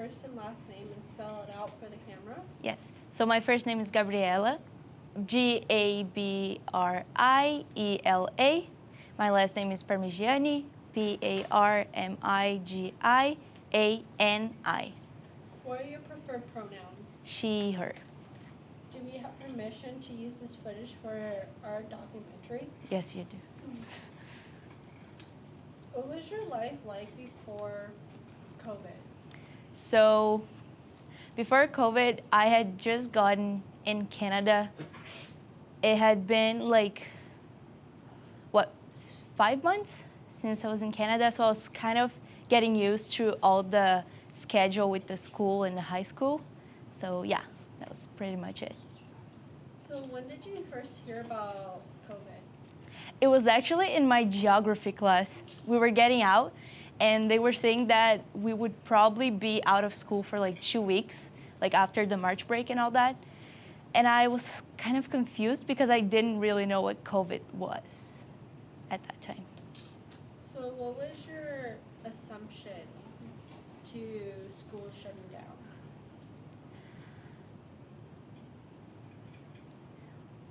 first and last name and spell it out for the camera? Yes. So my first name is Gabriela, Gabriela. My last name is Parmigiani, Parmigiani. What are your preferred pronouns? She, her. Do we have permission to use this footage for our documentary? Yes, you do. What was your life like before COVID? So before COVID, I had just gotten in Canada. It had been like, 5 months since I was in Canada, so I was kind of getting used to all the schedule with the school and the high school. So yeah, that was pretty much it. So when did you first hear about COVID? It was actually in my geography class. We were getting out, and they were saying that we would probably be out of school for like 2 weeks, like after the March break and all that. And I was kind of confused because I didn't really know what COVID was at that time. So what was your assumption to school shutting down?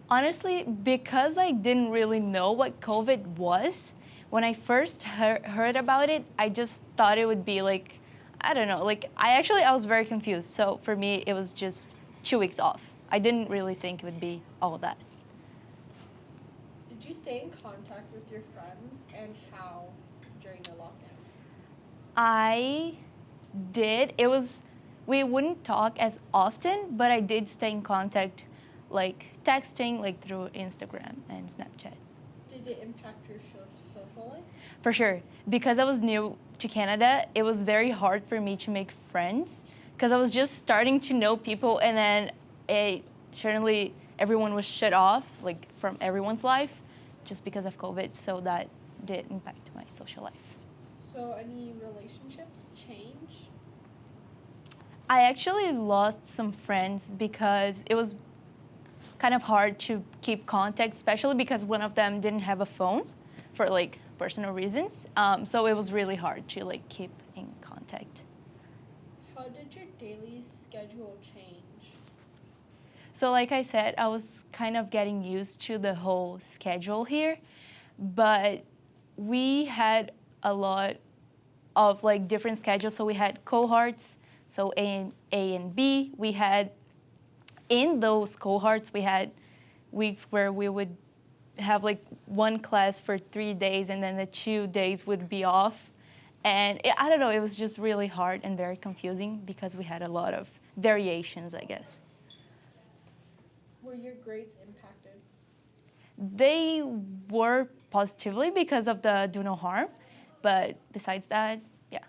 Honestly, because I didn't really know what COVID was, when I first heard about it, I just thought it would be like, I don't know, like I was very confused. So for me, it was just 2 weeks off. I didn't really think it would be all of that. Did you stay in contact with your friends, and how during the lockdown? I did. We wouldn't talk as often, but I did stay in contact, like texting, like through Instagram and Snapchat. Did it impact your social life? For sure. Because I was new to Canada, it was very hard for me to make friends because I was just starting to know people, and then suddenly everyone was shut off, like from everyone's life, just because of COVID. So that did impact my social life. So any relationships change? I actually lost some friends because it was kind of hard to keep contact, especially because one of them didn't have a phone for like personal reasons. So it was really hard to like keep in contact. How did your daily schedule change? So like I said, I was kind of getting used to the whole schedule here, but we had a lot of like different schedules. So we had cohorts, so A and B. We had, in those cohorts, we had weeks where we would have like one class for 3 days, and then the 2 days would be off. And I don't know, it was just really hard and very confusing because we had a lot of variations, I guess. Were your grades impacted? They were positively because of the do no harm, but besides that, yeah,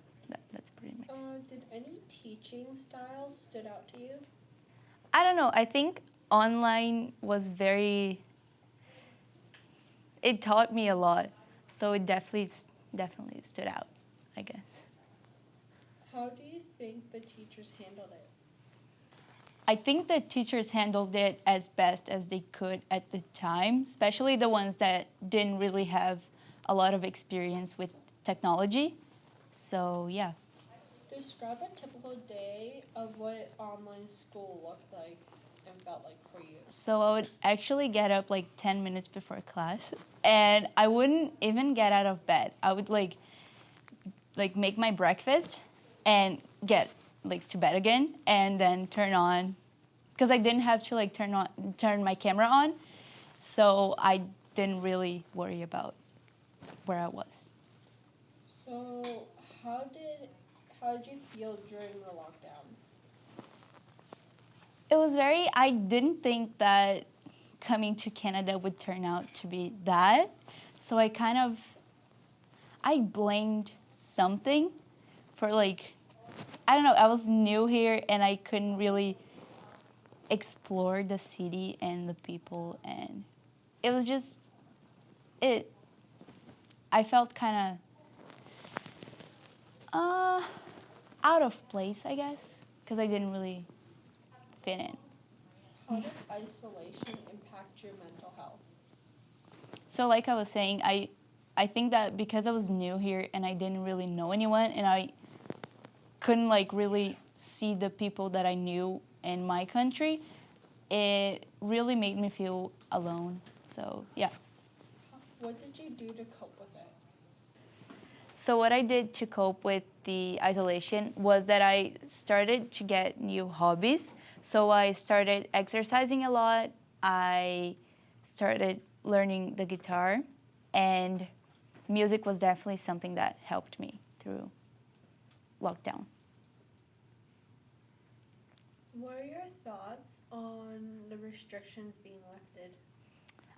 that's pretty much. Did any teaching styles stood out to you? I don't know. I think online was it taught me a lot, so it definitely stood out, I guess. How do you think the teachers handled it? I think the teachers handled it as best as they could at the time, especially the ones that didn't really have a lot of experience with technology. So, yeah. Describe a typical day of what online school looked like and felt like for you. So I would actually get up like 10 minutes before class, and I wouldn't even get out of bed. I would like make my breakfast and get like to bed again, and then turn on, because I didn't have to like turn my camera on, so I didn't really worry about where I was. So how did you feel during the lockdown? It was I didn't think that coming to Canada would turn out to be that, so I blamed something for like, I don't know, I was new here and I couldn't really explore the city and the people, and it was just, I felt kind of out of place, I guess, because I didn't really fit in. How did isolation impact your mental health? So like I was saying, I think that because I was new here and I didn't really know anyone, and I couldn't like really see the people that I knew in my country, it really made me feel alone. So yeah. What did you do to cope with it? So what I did to cope with the isolation was that I started to get new hobbies. So I started exercising a lot. I started learning the guitar, and music was definitely something that helped me through lockdown. What are your thoughts on the restrictions being lifted?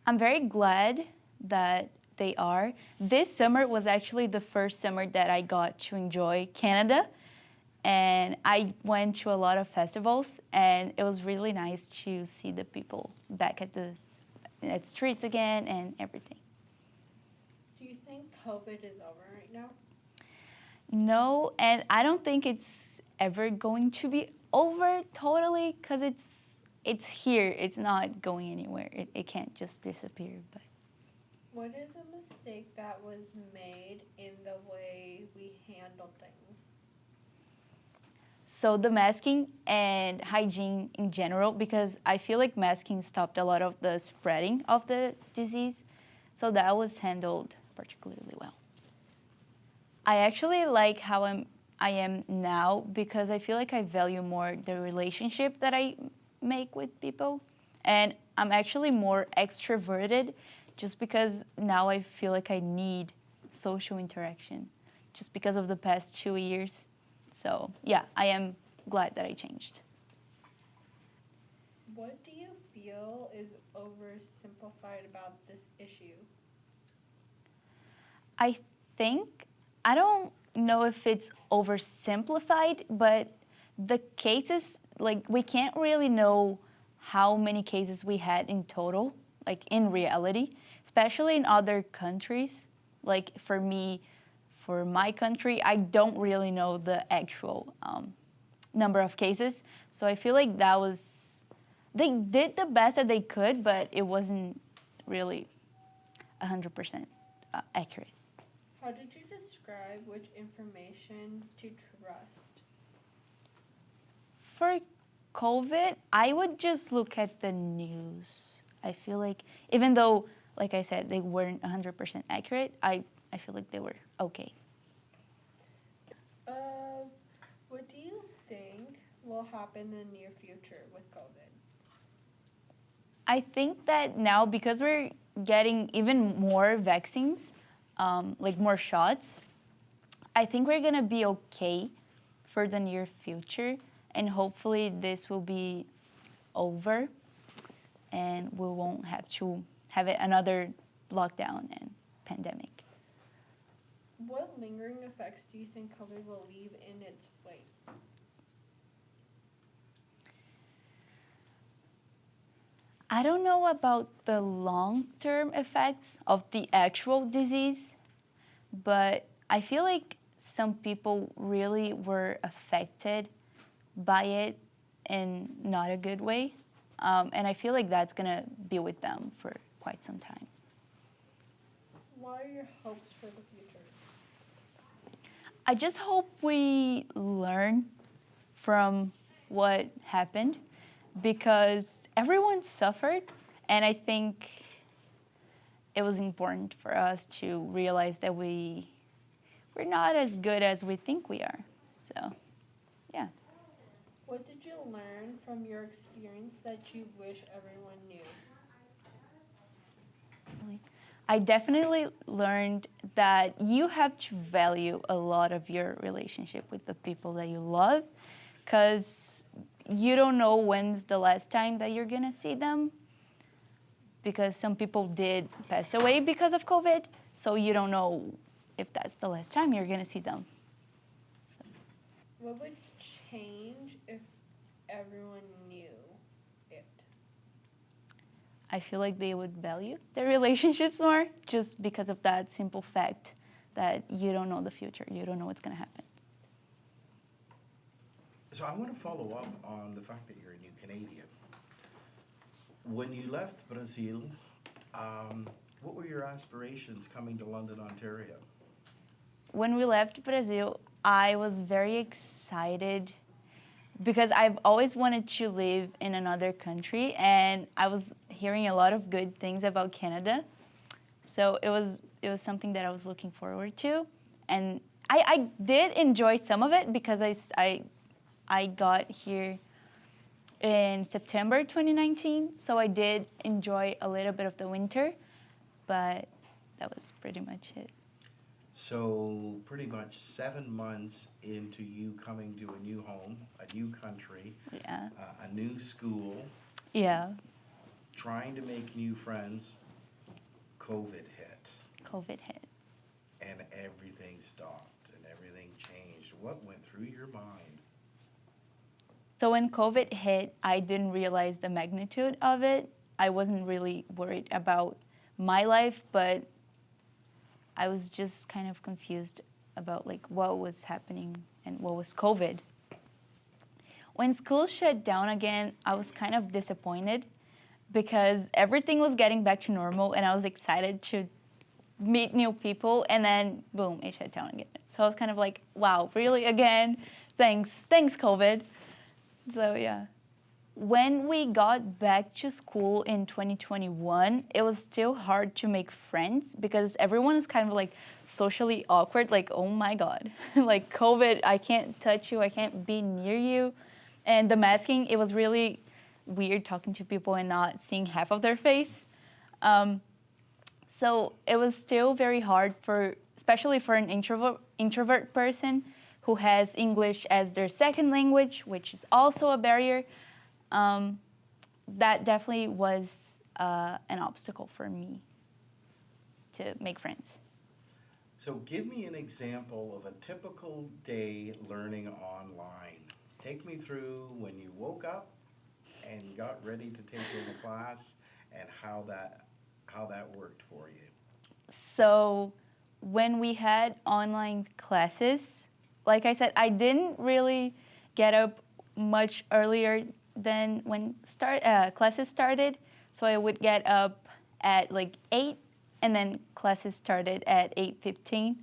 I'm very glad that they are. This summer was actually the first summer that I got to enjoy Canada, and I went to a lot of festivals, and it was really nice to see the people back at streets again and everything. Do you think COVID is over right now? No, and I don't think it's ever going to be over totally because it's here. It's not going anywhere. It can't just disappear. But What is a mistake that was made in the way we handle things? so the masking and hygiene in general, because I feel like masking stopped a lot of the spreading of the disease. So that was handled particularly well. I actually like how I am now because I feel like I value more the relationship that I make with people. And I'm actually more extroverted just because now I feel like I need social interaction just because of the past 2 years. So, yeah, I am glad that I changed. What do you feel is oversimplified about this issue? I think, I don't know if it's oversimplified, but the cases, like, we can't really know how many cases we had in total, like, in reality, especially in other countries. Like, for me, for my country, I don't really know the actual number of cases. So I feel like they did the best that they could, but it wasn't really 100% accurate. How did you describe which information to trust? For COVID, I would just look at the news. I feel like, even though, like I said, they weren't 100% accurate, I feel like they were okay. What do you think will happen in the near future with COVID? I think that now, because we're getting even more vaccines, like more shots, I think we're gonna be okay for the near future, and hopefully this will be over, and we won't have to have it another lockdown and pandemic. What lingering effects do you think COVID will leave in its wake? I don't know about the long-term effects of the actual disease, but I feel like some people really were affected by it in not a good way. And I feel like that's gonna be with them for quite some time. What are your hopes for the future? I just hope we learn from what happened because everyone suffered, and I think it was important for us to realize that we're not as good as we think we are. So, yeah. What did you learn from your experience that you wish everyone knew? I definitely learned that you have to value a lot of your relationship with the people that you love because you don't know when's the last time that you're gonna see them because some people did pass away because of COVID, so you don't know if that's the last time you're gonna see them. So. What would change if everyone knew it? I feel like they would value their relationships more just because of that simple fact that you don't know the future, you don't know what's gonna happen. So I want to follow up on the fact that you're a new Canadian. When you left Brazil, what were your aspirations coming to London, Ontario? When we left Brazil, I was very excited because I've always wanted to live in another country, and I was hearing a lot of good things about Canada. So it was something that I was looking forward to, and I did enjoy some of it because I got here in September 2019, so I did enjoy a little bit of the winter, but that was pretty much it. So pretty much 7 months into you coming to a new home, a new country, Yeah. a new school, Yeah. trying to make new friends, COVID hit, COVID hit. and everything stopped and everything changed. What went through your mind? So when COVID hit, I didn't realize the magnitude of it. I wasn't really worried about my life, but I was just kind of confused about like what was happening and what was COVID. When school shut down again, I was kind of disappointed because everything was getting back to normal and I was excited to meet new people, and then boom, it shut down again. So I was kind of like, wow, really again? Thanks COVID. So yeah. When we got back to school in 2021, it was still hard to make friends because everyone is kind of like socially awkward, like, oh my God, like COVID, I can't touch you, I can't be near you. And the masking, it was really weird talking to people and not seeing half of their face. So it was still very hard especially for an introvert person who has English as their second language, which is also a barrier. That definitely was an obstacle for me to make friends. So give me an example of a typical day learning online. Take me through when you woke up and got ready to take in a class and how that worked for you. So when we had online classes, like I said, I didn't really get up much earlier than when classes started. So I would get up at like 8, and then classes started at 8:15.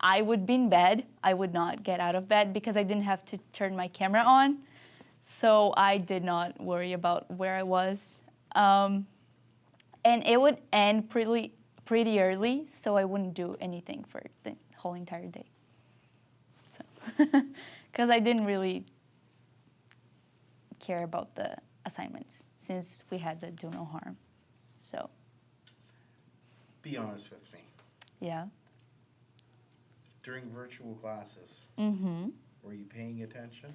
I would be in bed. I would not get out of bed because I didn't have to turn my camera on. So I did not worry about where I was. And it would end pretty early, so I wouldn't do anything for the whole entire day. So, because I didn't really care about the assignments since we had the do no harm. So, Be honest with me. yeah. During virtual classes, Mm-hmm. were you paying attention?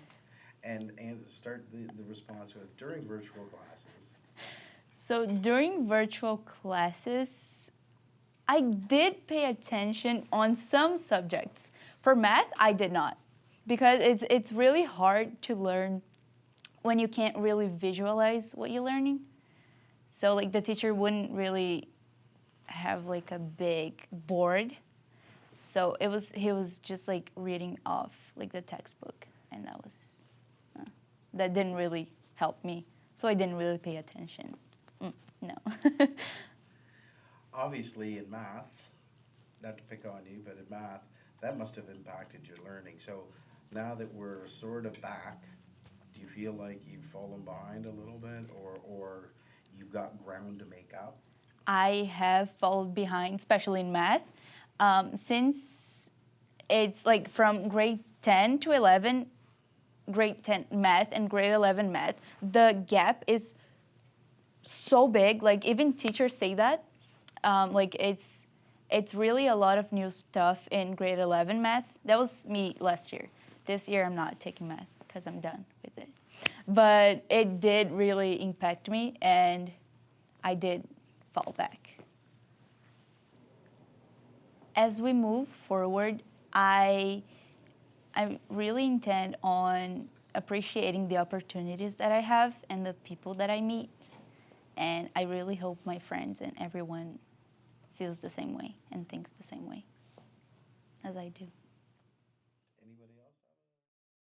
And start the response with during virtual classes. So during virtual classes, I did pay attention on some subjects. For math, I did not, because it's really hard to learn when you can't really visualize what you're learning. So like the teacher wouldn't really have like a big board. So he was just like reading off like the textbook, and that didn't really help me. So I didn't really pay attention. No. Obviously in math, not to pick on you, but in math, that must have impacted your learning. So now that we're sort of back, do you feel like you've fallen behind a little bit, or you've got ground to make up? I have fallen behind, especially in math. Since it's like from grade 10 to 11, grade 10 math and grade 11 math, the gap is so big. Like even teachers say that. Like it's really a lot of new stuff in grade 11 math. That was me last year. This year I'm not taking math because I'm done with it. But it did really impact me, and I did fall back. As we move forward, I really intend on appreciating the opportunities that I have and the people that I meet. And I really hope my friends and everyone feels the same way and thinks the same way as I do.